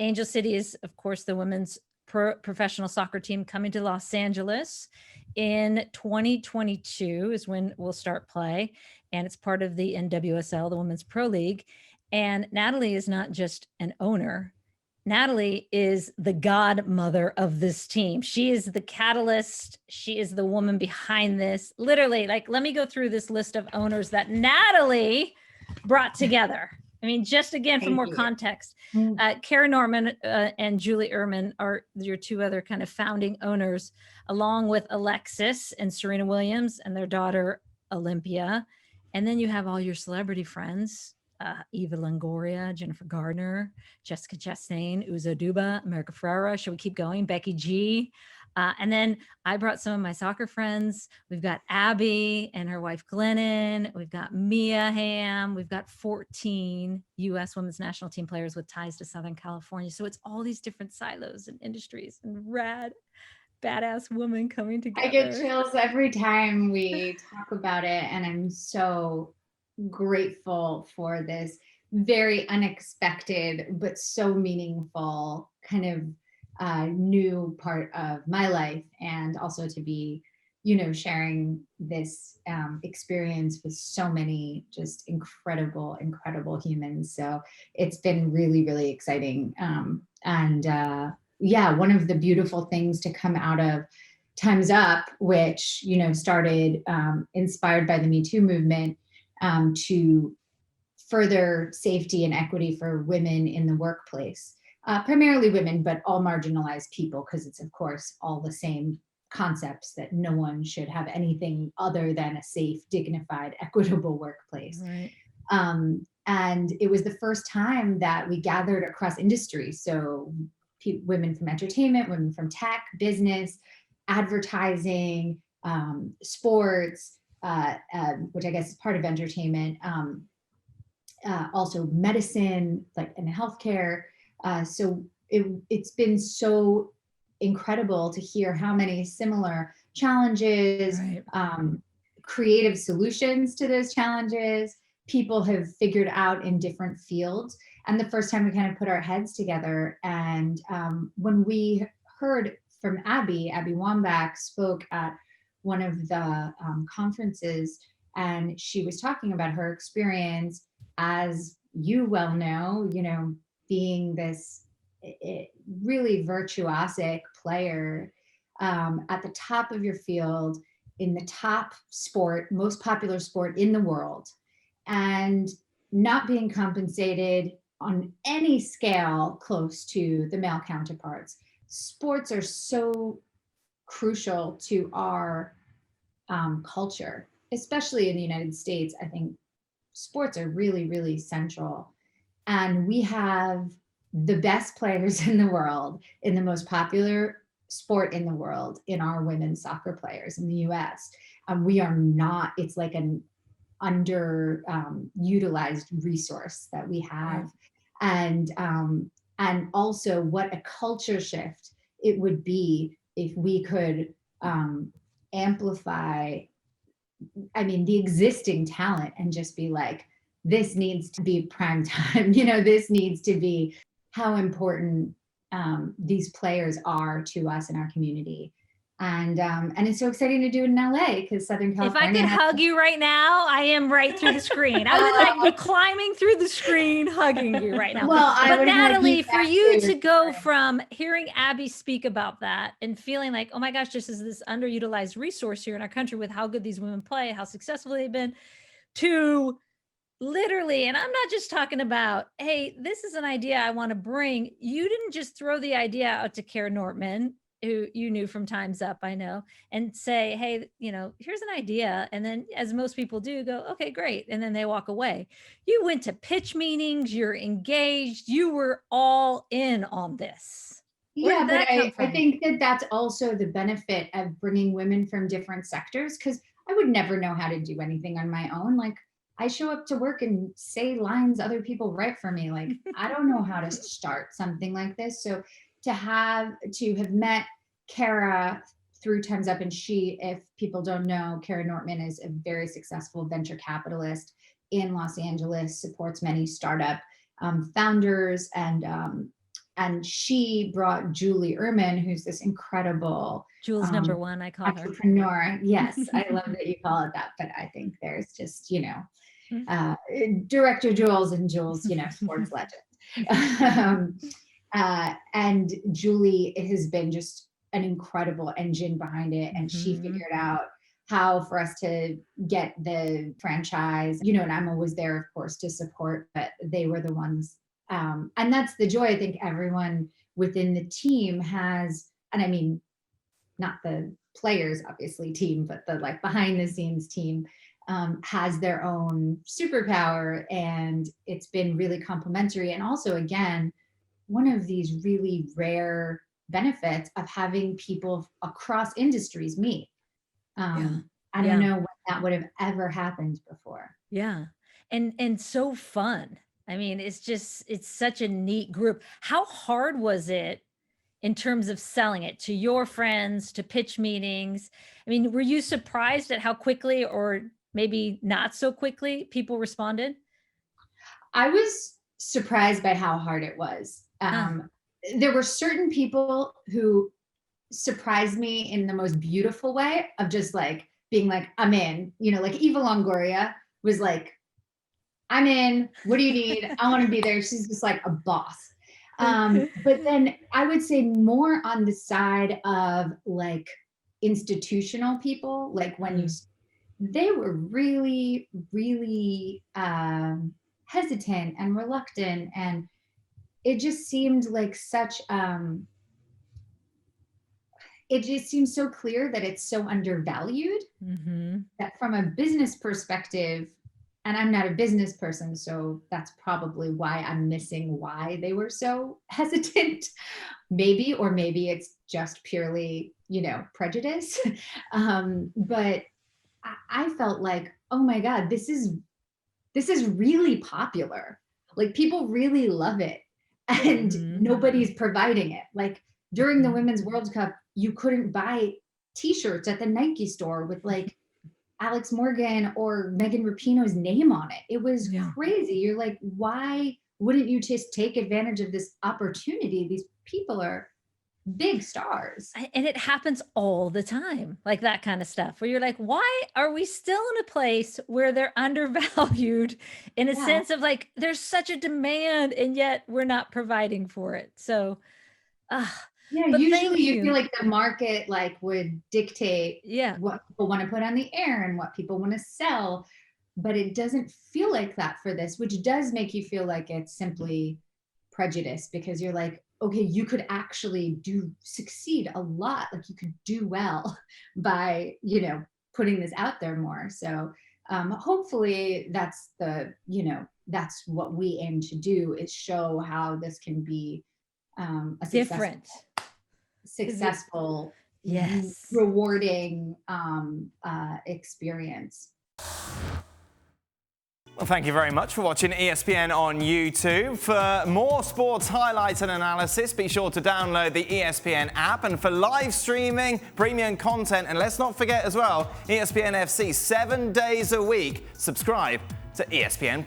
Angel City is, of course, the women's professional soccer team coming to Los Angeles in 2022 is when we'll start play. And it's part of the NWSL, the Women's Pro League. And Natalie is not just an owner. Natalie is the godmother of this team. She is the catalyst. She is the woman behind this. Literally, like, let me go through this list of owners that Natalie brought together. I mean, just again, for more context, Kara Norman and Julie Ehrman are your two other kind of founding owners, along with Alexis and Serena Williams and their daughter, Olympia. And then you have all your celebrity friends, Eva Longoria, Jennifer Garner, Jessica Chastain, Uzo Duba, America Ferrera. Should we keep going? Becky G. And then I brought some of my soccer friends. We've got Abby and her wife, Glennon. We've got Mia Hamm. We've got 14 U.S. women's national team players with ties to Southern California. So it's all these different silos and industries and rad, badass women coming together. I get chills every time we talk about it. And I'm so grateful for this very unexpected, but so meaningful kind of new part of my life, and also to be, sharing this experience with so many just incredible humans. So it's been really, really exciting. One of the beautiful things to come out of Time's Up, which, started inspired by the Me Too movement, to further safety and equity for women in the workplace. Primarily women, but all marginalized people, because it's, of course, all the same concepts that no one should have anything other than a safe, dignified, equitable workplace. Right. And it was the first time that we gathered across industries. So women from entertainment, women from tech, business, advertising, sports, which I guess is part of entertainment, also medicine, like in healthcare. So it's been so incredible to hear how many similar challenges, Right. Creative solutions to those challenges people have figured out in different fields. And the first time we kind of put our heads together, and when we heard from Abby Wambach spoke at one of the conferences, and she was talking about her experience, as you well know, being this really virtuosic player at the top of your field, in the top sport, most popular sport in the world, and not being compensated on any scale close to the male counterparts. Sports are so crucial to our culture, especially in the United States. I think sports are really, really central. And we have the best players in the world in the most popular sport in the world in our women's soccer players in the US. We are not, it's like an underutilized resource that we have. And also what a culture shift it would be if we could amplify, the existing talent, and just be like, this needs to be prime time, this needs to be how important these players are to us in our community. And it's so exciting to do it in LA, because Southern California. If I could hug you right now, I am right through the screen. I would like be climbing through the screen, hugging you right now. Well, but Natalie, for you to go from hearing Abby speak about that and feeling like, oh my gosh, this is this underutilized resource here in our country with how good these women play, how successful they've been, to literally, and I'm not just talking about, hey, this is an idea I want to bring. You didn't just throw the idea out to Kara Nortman, who you knew from Time's Up, I know, and say, hey, here's an idea. And then, as most people do, go, okay, great. And then they walk away. You went to pitch meetings, you're engaged, you were all in on this. Yeah, but I think that that's also the benefit of bringing women from different sectors, because I would never know how to do anything on my own. Like, I show up to work and say lines other people write for me. Like, I don't know how to start something like this. So to have met Kara through Time's Up, and she, if people don't know, Kara Nortman is a very successful venture capitalist in Los Angeles, supports many startup founders and and she brought Julie Ehrman, who's this incredible Jules number one, I call her. Entrepreneur. Yes, I love that you call it that, but I think there's just, Director Jules and Jules, sports legend. And Julie has been just an incredible engine behind it. And she figured out how for us to get the franchise, and I'm always there, of course, to support, but they were the ones. And that's the joy I think everyone within the team has, and I mean, not the players, obviously, team, but the like behind the scenes team has their own superpower, and it's been really complimentary. And also, again, one of these really rare benefits of having people across industries meet. I don't know when that would have ever happened before. Yeah. And so fun. I mean, it's such a neat group. How hard was it in terms of selling it to your friends, to pitch meetings? I mean, were you surprised at how quickly, or maybe not so quickly, people responded? I was surprised by how hard it was. There were certain people who surprised me in the most beautiful way of just like being like, I'm in, like Eva Longoria was like, I'm in, what do you need? I want to be there. She's just like a boss. But then I would say more on the side of like institutional people, like when they were really, really hesitant and reluctant. And it just seemed like such, it just seems so clear that it's so undervalued that from a business perspective, and I'm not a business person, so that's probably why I'm missing why they were so hesitant, maybe, or maybe it's just purely, prejudice. But I felt like, oh my God, this is really popular. Like people really love it, and nobody's providing it. Like during the Women's World Cup, you couldn't buy t-shirts at the Nike store with like Alex Morgan or Megan Rapinoe's name on it. It was crazy. You're like, why wouldn't you just take advantage of this opportunity? These people are big stars. And it happens all the time, like that kind of stuff, where you're like, why are we still in a place where they're undervalued in a sense of like, there's such a demand and yet we're not providing for it. So, usually you feel like the market like would dictate what people want to put on the air and what people want to sell, but it doesn't feel like that for this, which does make you feel like it's simply prejudice, because you're like, okay, you could actually succeed a lot, like you could do well by putting this out there more. So hopefully that's that's what we aim to do, is show how this can be a different, successful, rewarding experience. Well, thank you very much for watching ESPN on YouTube. For more sports highlights and analysis, be sure to download the ESPN app. And for live streaming, premium content, and let's not forget as well, ESPN FC 7 days a week, subscribe to ESPN+.